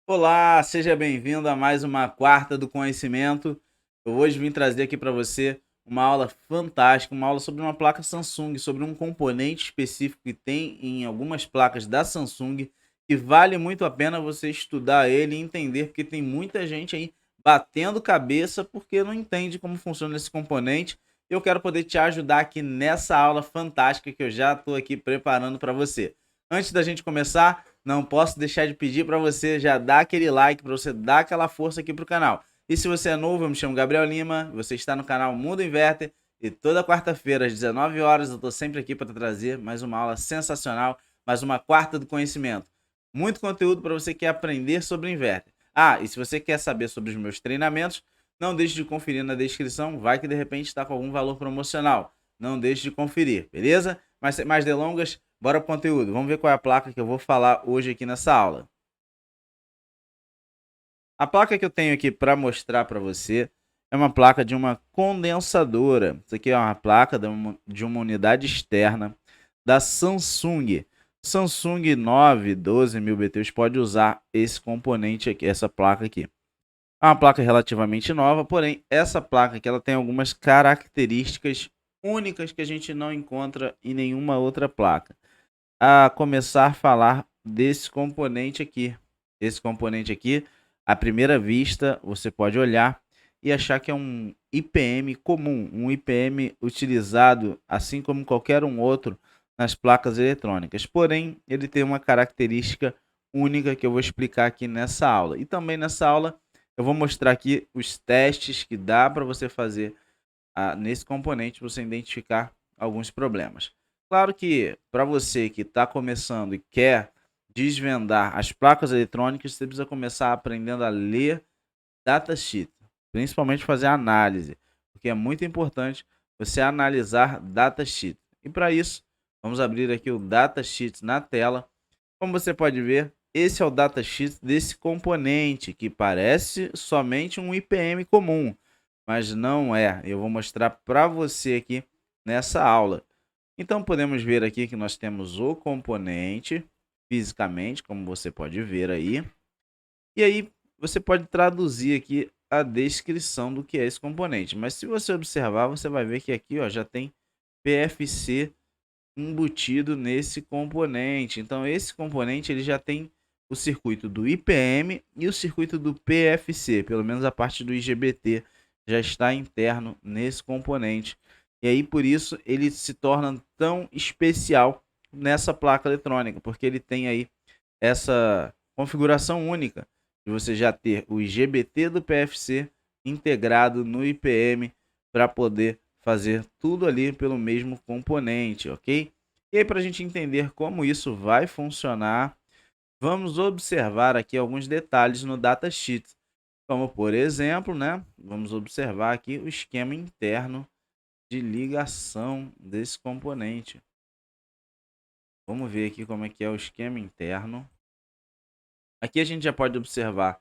Olá, seja bem-vindo a mais uma quarta do conhecimento. Eu hoje vim trazer aqui para você uma aula fantástica, uma aula sobre uma placa Samsung, sobre um componente específico que tem em algumas placas da Samsung, que vale muito a pena você estudar ele e entender, porque tem muita gente aí batendo cabeça porque não entende como funciona esse componente. Eu quero poder te ajudar aqui nessa aula fantástica que eu já estou aqui preparando para você. Antes da gente começar, não posso deixar de pedir para você já dar aquele like, para você dar aquela força aqui para o canal. E se você é novo, eu me chamo Gabriel Lima, você está no canal Mundo Inverter e toda quarta-feira às 19 horas eu estou sempre aqui para trazer mais uma aula sensacional, mais uma quarta do conhecimento. Muito conteúdo para você que quer aprender sobre o inverter. Ah, e se você quer saber sobre os meus treinamentos, não deixe de conferir na descrição, vai que de repente está com algum valor promocional. Não deixe de conferir, beleza? Mas sem mais delongas, bora pro conteúdo. Vamos ver qual é a placa que eu vou falar hoje aqui nessa aula. A placa que eu tenho aqui para mostrar para você é uma placa de uma condensadora. Isso aqui é uma placa de uma unidade externa da Samsung. Samsung 9, 12 mil BTUs pode usar esse componente aqui, essa placa aqui. É uma placa relativamente nova, porém essa placa aqui ela tem algumas características únicas que a gente não encontra em nenhuma outra placa. A começar a falar desse componente aqui. Esse componente aqui, à primeira vista, você pode olhar e achar que é um IPM comum, um IPM utilizado assim como qualquer um outro nas placas eletrônicas. Porém, ele tem uma característica única que eu vou explicar aqui nessa aula. E também nessa aula eu vou mostrar aqui os testes que dá para você fazer nesse componente, para você identificar alguns problemas. Claro que para você que está começando e quer desvendar as placas eletrônicas, você precisa começar aprendendo a ler datasheet, principalmente fazer análise, porque é muito importante você analisar datasheet. E para isso, vamos abrir aqui o datasheet na tela. Como você pode ver, esse é o datasheet desse componente, que parece somente um IPM comum, mas não é. Eu vou mostrar para você aqui nessa aula. Então podemos ver aqui que nós temos o componente fisicamente, como você pode ver aí. E aí você pode traduzir aqui a descrição do que é esse componente. Mas se você observar, você vai ver que aqui ó, já tem PFC embutido nesse componente. Então esse componente ele já tem o circuito do IPM e o circuito do PFC, pelo menos a parte do IGBT já está interno nesse componente. E aí por isso ele se torna tão especial nessa placa eletrônica, porque ele tem aí essa configuração única de você já ter o IGBT do PFC integrado no IPM para poder fazer tudo ali pelo mesmo componente, ok? E aí para a gente entender como isso vai funcionar, vamos observar aqui alguns detalhes no datasheet, como por exemplo, né? Vamos observar aqui o esquema interno de ligação desse componente. Vamos ver aqui como é que é o esquema interno. Aqui a gente já pode observar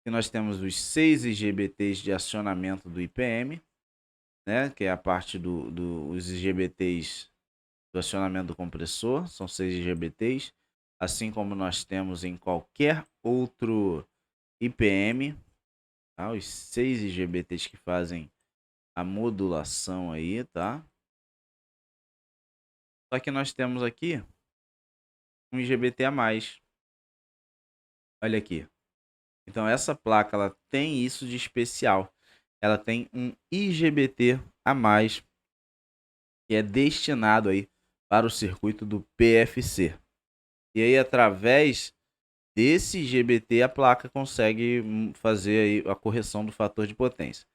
que nós temos os 6 IGBTs de acionamento do IPM, né? Que é a parte dos IGBTs do acionamento do compressor, são 6 IGBTs, assim como nós temos em qualquer outro IPM, tá? Os 6 IGBTs que fazem a modulação aí, tá? Só que nós temos aqui um IGBT a mais. Olha aqui. Então essa placa ela tem isso de especial. Ela tem um IGBT a mais que é destinado aí para o circuito do PFC. E aí através desse IGBT a placa consegue fazer aí a correção do fator de potência.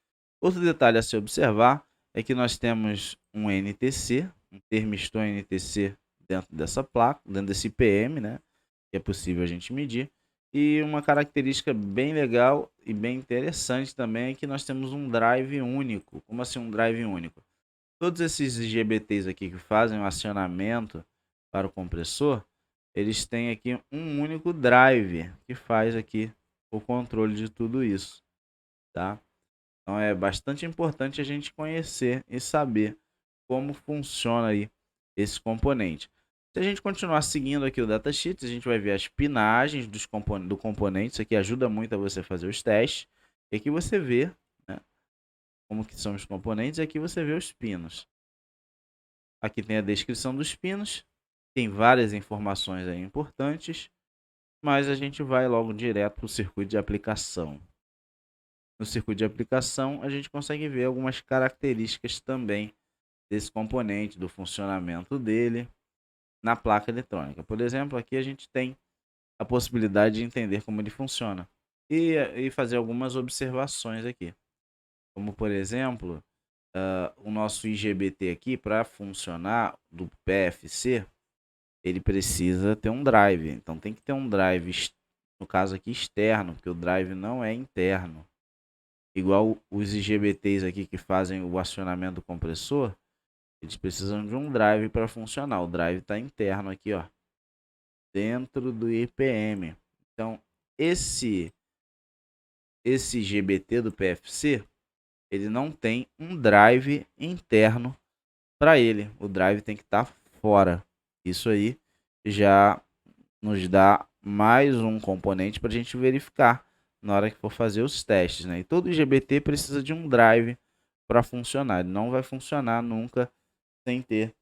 Outro detalhe a se observar é que nós temos um NTC, um termistor NTC dentro dessa placa, dentro desse IPM, né? Que é possível a gente medir. E uma característica bem legal e bem interessante também é que nós temos um drive único. Como assim um drive único? Todos esses IGBTs aqui que fazem o acionamento para o compressor, eles têm aqui um único drive que faz aqui o controle de tudo isso, tá? Então é bastante importante a gente conhecer e saber como funciona aí esse componente. Se a gente continuar seguindo aqui o datasheet, a gente vai ver as pinagens do componente. Isso aqui ajuda muito a você fazer os testes. E aqui você vê, né, como que são os componentes, e aqui você vê os pinos. Aqui tem a descrição dos pinos, tem várias informações aí importantes, mas a gente vai logo direto para o circuito de aplicação. No circuito de aplicação, a gente consegue ver algumas características também desse componente, do funcionamento dele na placa eletrônica. Por exemplo, aqui a gente tem a possibilidade de entender como ele funciona e fazer algumas observações aqui. Como, por exemplo, o nosso IGBT aqui, para funcionar do PFC, ele precisa ter um drive. Então tem que ter um drive, no caso aqui, externo, porque o drive não é interno. Igual os IGBTs aqui que fazem o acionamento do compressor, eles precisam de um drive para funcionar. O drive está interno aqui, ó, dentro do IPM. Então, esse IGBT do PFC, ele não tem um drive interno para ele. O drive tem que estar fora. Isso aí já nos dá mais um componente para a gente verificar na hora que for fazer os testes, né? E todo IGBT precisa de um drive para funcionar. Ele não vai funcionar nunca sem ter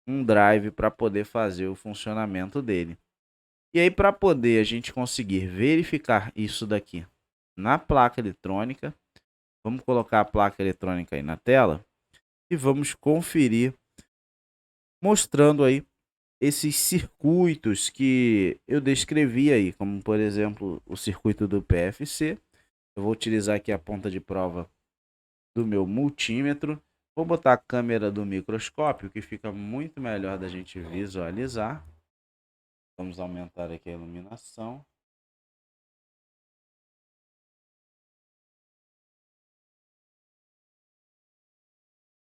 um drive para poder fazer o funcionamento dele. E aí, para poder a gente conseguir verificar isso daqui na placa eletrônica, vamos colocar a placa eletrônica aí na tela e vamos conferir, mostrando aí esses circuitos que eu descrevi aí, como por exemplo o circuito do PFC. Eu vou utilizar aqui a ponta de prova do meu multímetro. Vou botar a câmera do microscópio, que fica muito melhor da gente visualizar. Vamos aumentar aqui a iluminação.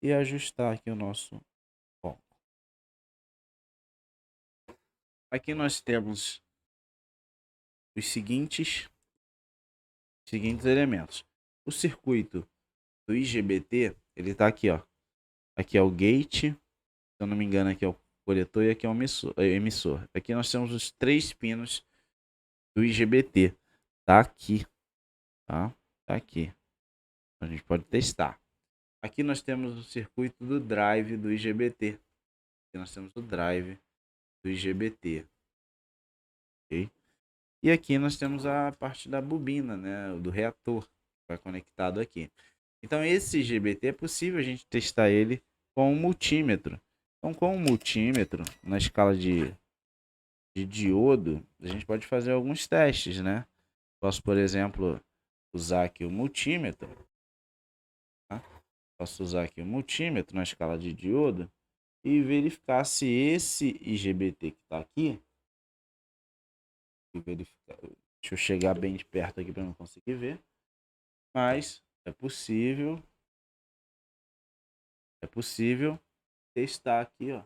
E ajustar aqui o nosso foco. Aqui nós temos os seguintes elementos. O circuito do IGBT, ele está aqui, ó. Aqui é o gate, se eu não me engano, aqui é o coletor e aqui é o emissor. Aqui nós temos os 3 pinos do IGBT. Tá aqui, tá? Tá aqui. A gente pode testar. Aqui nós temos o circuito do drive do IGBT. Aqui nós temos o drive do IGBT. Ok? E aqui nós temos a parte da bobina, né? Do reator, que vai conectado aqui. Então esse IGBT é possível a gente testar ele com um multímetro. Então com um multímetro, na escala de diodo, a gente pode fazer alguns testes, né? Posso, por exemplo, usar aqui o multímetro. Tá? Posso usar aqui o multímetro na escala de diodo e verificar se esse IGBT que está aqui, deixa eu chegar bem de perto aqui para não conseguir ver, mas é possível testar aqui, ó,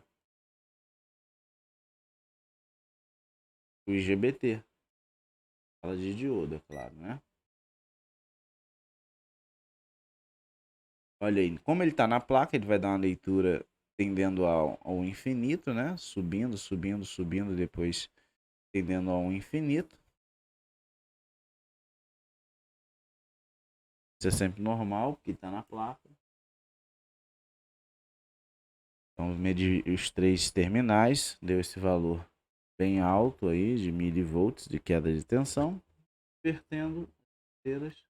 o IGBT, escala de diodo, é claro, né? Olha aí, como ele está na placa, ele vai dar uma leitura tendendo ao infinito, né? Subindo, subindo, subindo, depois tendendo ao infinito. Isso é sempre normal, porque está na placa. Vamos medir os 3 terminais, deu esse valor bem alto aí, de milivolts de queda de tensão. Invertendo as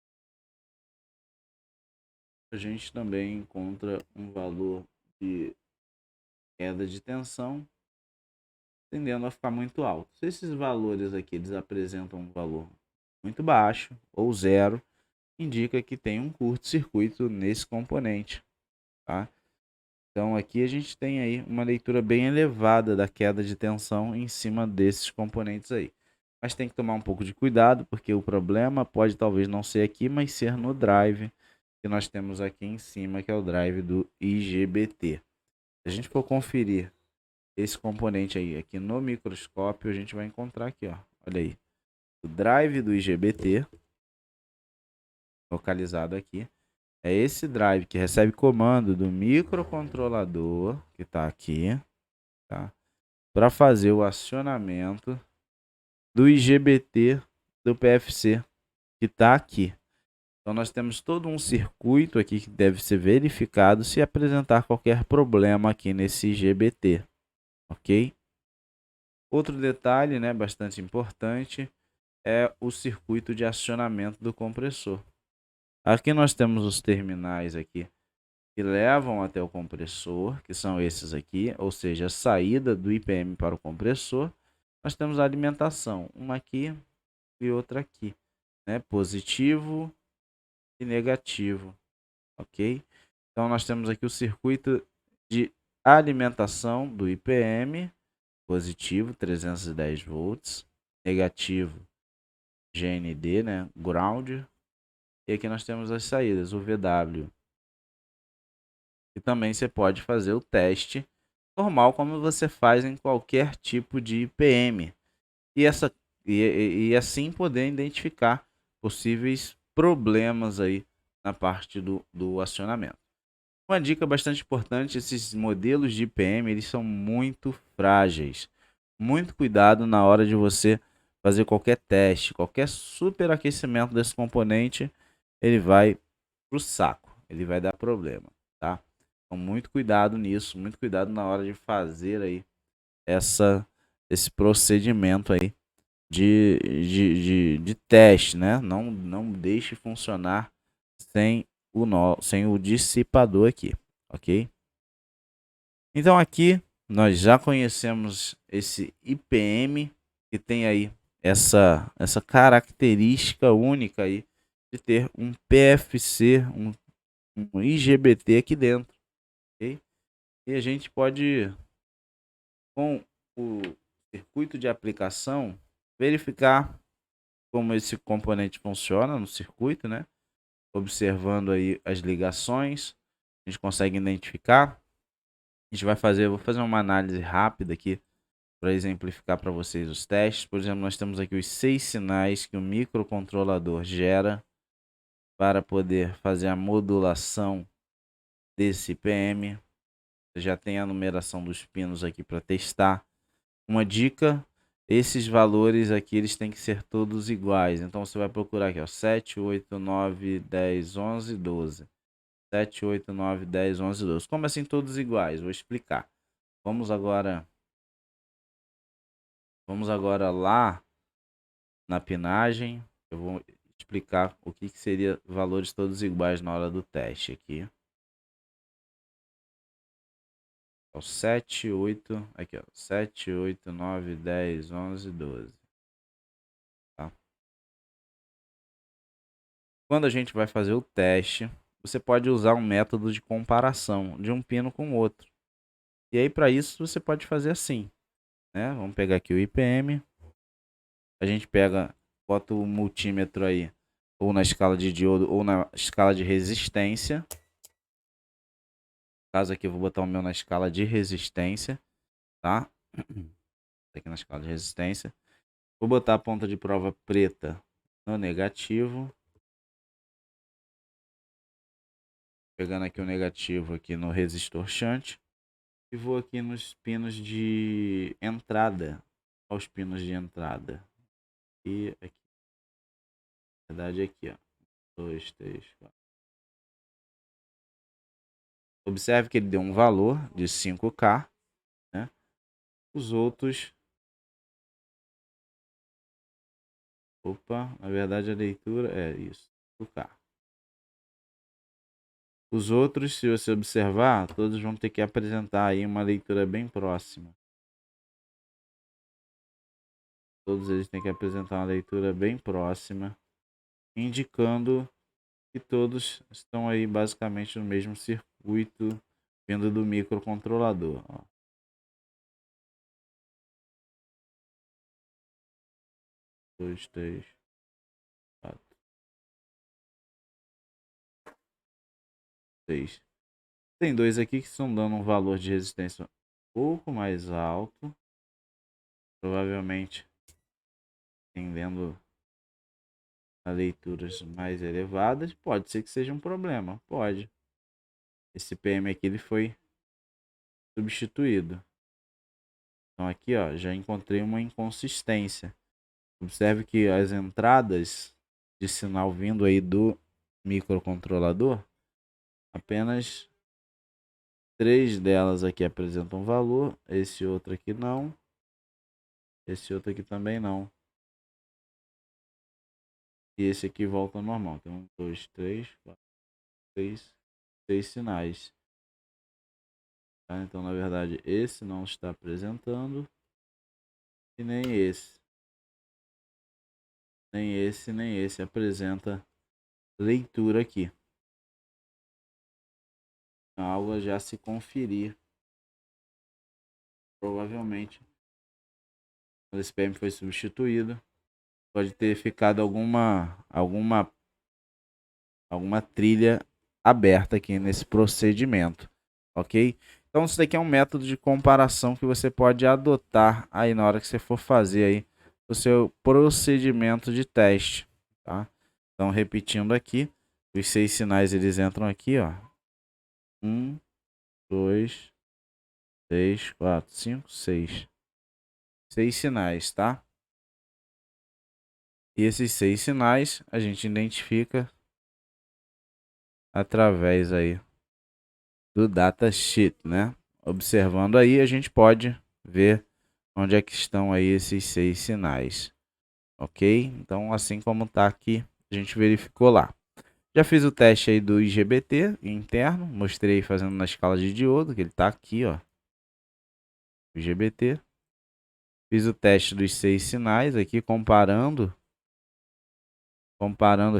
a gente também encontra um valor de queda de tensão tendendo a ficar muito alto. Se esses valores aqui eles apresentam um valor muito baixo ou zero, indica que tem um curto-circuito nesse componente, tá? Então aqui a gente tem aí uma leitura bem elevada da queda de tensão em cima desses componentes aí. Mas tem que tomar um pouco de cuidado, porque o problema pode talvez não ser aqui, mas ser no drive que nós temos aqui em cima, que é o drive do IGBT. Se a gente for conferir esse componente aí aqui no microscópio, a gente vai encontrar aqui, ó, olha aí, o drive do IGBT localizado aqui. É esse drive que recebe comando do microcontrolador, que está aqui, tá? para fazer o acionamento do IGBT do PFC que está aqui. Então nós temos todo um circuito aqui que deve ser verificado se apresentar qualquer problema aqui nesse IGBT, ok? Outro detalhe, né, bastante importante, é o circuito de acionamento do compressor. Aqui nós temos os terminais aqui que levam até o compressor, que são esses aqui, ou seja, a saída do IPM para o compressor. Nós temos a alimentação, uma aqui e outra aqui, né? Positivo e negativo, ok? Então nós temos aqui o circuito de alimentação do IPM, positivo 310 volts, negativo GND, né? Ground. E aqui nós temos as saídas, o VW. E também você pode fazer o teste normal, como você faz em qualquer tipo de IPM. E assim poder identificar possíveis problemas aí na parte do acionamento. Uma dica bastante importante, esses modelos de IPM, eles são muito frágeis. Muito cuidado na hora de você fazer qualquer teste, qualquer superaquecimento desse componente, ele vai pro saco, ele vai dar problema, tá? Então muito cuidado nisso, muito cuidado na hora de fazer aí esse procedimento aí de teste, né? Não deixe funcionar sem o dissipador aqui, ok? Então aqui nós já conhecemos esse IPM que tem aí essa característica única aí de ter um PFC, um IGBT aqui dentro, ok? E a gente pode, com o circuito de aplicação, verificar como esse componente funciona no circuito, né? Observando aí as ligações, a gente consegue identificar. A gente vou fazer uma análise rápida aqui para exemplificar para vocês os testes. Por exemplo, nós temos aqui os 6 sinais que o microcontrolador gera para poder fazer a modulação desse IPM. Você já tem a numeração dos pinos aqui para testar. Uma dica, esses valores aqui eles têm que ser todos iguais. Então você vai procurar aqui, ó, 7, 8, 9, 10, 11, 12. 7, 8, 9, 10, 11, 12. Como assim todos iguais? Vou explicar. Vamos agora lá na pinagem. Eu vou explicar o que seria valores todos iguais na hora do teste aqui. Ó, 7, 8, aqui ó, 7, 8, 9, 10, 11, 12. Tá? Quando a gente vai fazer o teste, você pode usar um método de comparação de um pino com o outro. E aí para isso você pode fazer assim, né? Vamos pegar aqui o IPM. A gente bota o multímetro aí, ou na escala de diodo, ou na escala de resistência. No caso aqui eu vou botar o meu na escala de resistência, tá? Aqui na escala de resistência. Vou botar a ponta de prova preta no negativo. Pegando aqui o negativo aqui no resistor shunt. E vou aqui nos pinos de entrada. Aos pinos de entrada. E aqui. Na verdade aqui, ó. 2, 3, 4. Observe que ele deu um valor de 5K, né? Os outros... Opa, na verdade a leitura é isso, 5K. Os outros, se você observar, todos vão ter que apresentar aí uma leitura bem próxima. Todos eles têm que apresentar uma leitura bem próxima, indicando que todos estão aí basicamente no mesmo circuito vindo do microcontrolador. 2, 3, 4, 6. Tem dois aqui que estão dando um valor de resistência um pouco mais alto, provavelmente tendendo a leituras mais elevadas. Pode ser que seja um problema, pode. Esse PM aqui ele foi substituído. Então aqui, ó, já encontrei uma inconsistência. Observe que as entradas de sinal vindo aí do microcontrolador, apenas 3 delas aqui apresentam valor, esse outro aqui não, esse outro aqui também não. E esse aqui volta ao normal. Tem 1, 2, 3, 4, 6 sinais. Tá? Então, na verdade, esse não está apresentando. E nem esse. Nem esse apresenta leitura aqui. Então, algo a já se conferir. Provavelmente, quando esse PM foi substituído, pode ter ficado alguma trilha aberta aqui nesse procedimento, ok? Então isso daqui é um método de comparação que você pode adotar aí na hora que você for fazer aí o seu procedimento de teste, tá? Então repetindo aqui, os 6 sinais eles entram aqui, ó. 1, 2, 3, 4, 5, 6. 6 sinais, tá? E esses 6 sinais a gente identifica através aí do datasheet, né? Observando aí, a gente pode ver onde é que estão aí esses 6 sinais, ok? Então, assim como está aqui, a gente verificou lá. Já fiz o teste aí do IGBT interno, mostrei fazendo na escala de diodo, que ele está aqui, ó. O IGBT. Fiz o teste dos 6 sinais aqui, comparando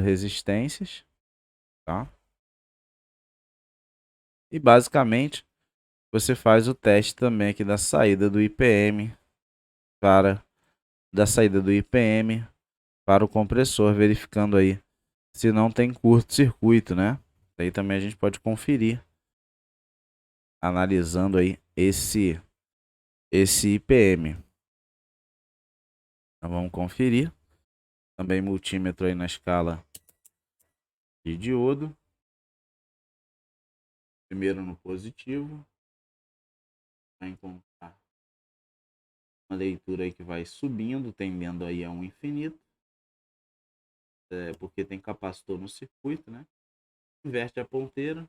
resistências, tá? E basicamente, você faz o teste também aqui da saída do IPM para o compressor, verificando aí se não tem curto-circuito, né? Aí também a gente pode conferir, analisando aí esse IPM. Então vamos conferir. Também multímetro aí na escala de diodo. Primeiro no positivo. Vai encontrar uma leitura aí que vai subindo, tendendo aí a um infinito. Porque tem capacitor no circuito, né? Inverte a ponteira.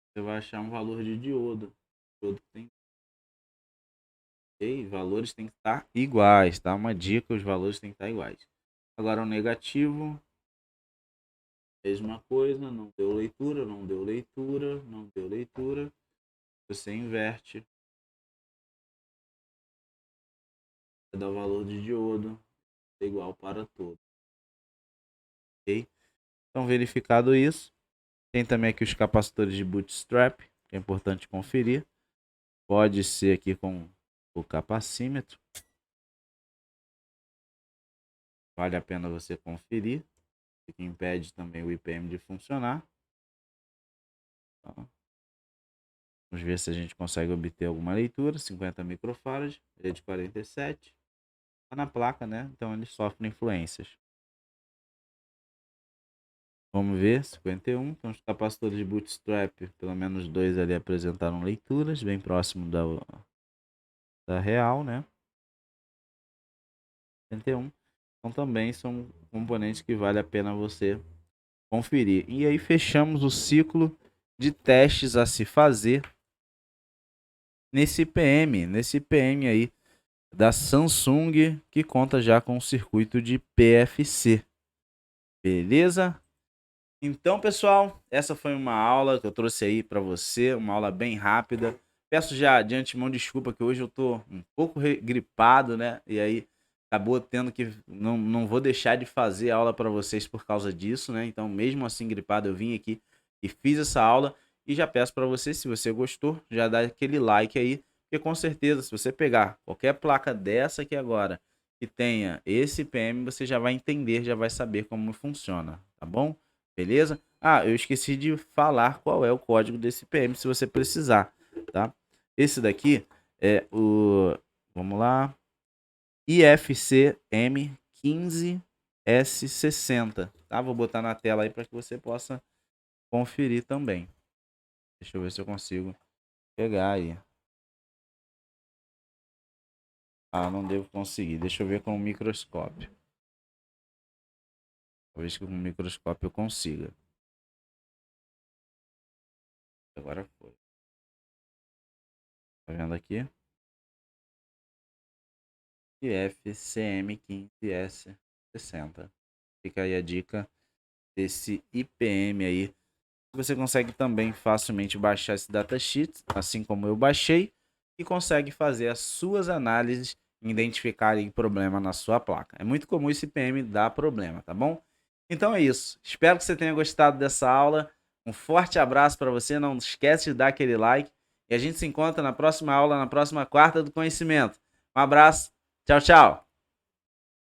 Você vai achar um valor de diodo. Diodo tem. Ok? Valores têm que estar iguais, tá? Uma dica, os valores têm que estar iguais. Agora o negativo, mesma coisa, não deu leitura, não deu leitura, não deu leitura. Você inverte, dá o valor de diodo igual para todos. Ok? Então, verificado isso, tem também aqui os capacitores de bootstrap, que é importante conferir. Pode ser aqui com o capacímetro. Vale a pena você conferir, que impede também o IPM de funcionar. Então, vamos ver se a gente consegue obter alguma leitura. 50 microfarads, ele é de 47. Está na placa, né? Então ele sofre influências. Vamos ver, 51. Então os capacitores de bootstrap, pelo menos 2 ali apresentaram leituras, bem próximo da real, né? 51. Então também são componentes que vale a pena você conferir. E aí fechamos o ciclo de testes a se fazer nesse IPM aí da Samsung, que conta já com o circuito de PFC. Beleza? Então, pessoal, essa foi uma aula que eu trouxe aí para você, uma aula bem rápida. Peço já de antemão desculpa que hoje eu tô um pouco gripado, né? E aí acabou tendo que não vou deixar de fazer a aula para vocês por causa disso, né? Então, mesmo assim gripado, eu vim aqui e fiz essa aula e já peço para você, se você gostou, já dá aquele like aí, porque com certeza se você pegar qualquer placa dessa aqui agora que tenha esse PM, você já vai entender, já vai saber como funciona, tá bom? Beleza? Ah, eu esqueci de falar qual é o código desse PM se você precisar, tá? Esse daqui é o, vamos lá, IFCM 15S60, tá? Vou botar na tela aí para que você possa conferir também. Deixa eu ver se eu consigo pegar aí. Ah, não devo conseguir. Deixa eu ver com o microscópio. Talvez que com o microscópio eu consiga. Agora foi. Tá vendo aqui? IFCM15S60. Fica aí a dica desse IPM aí. Você consegue também facilmente baixar esse datasheet, assim como eu baixei, e consegue fazer as suas análises e identificar aí problema na sua placa. É muito comum esse IPM dar problema, tá bom? Então é isso. Espero que você tenha gostado dessa aula. Um forte abraço para você. Não esquece de dar aquele like. E a gente se encontra na próxima aula, na próxima quarta do conhecimento. Um abraço. Tchau, tchau.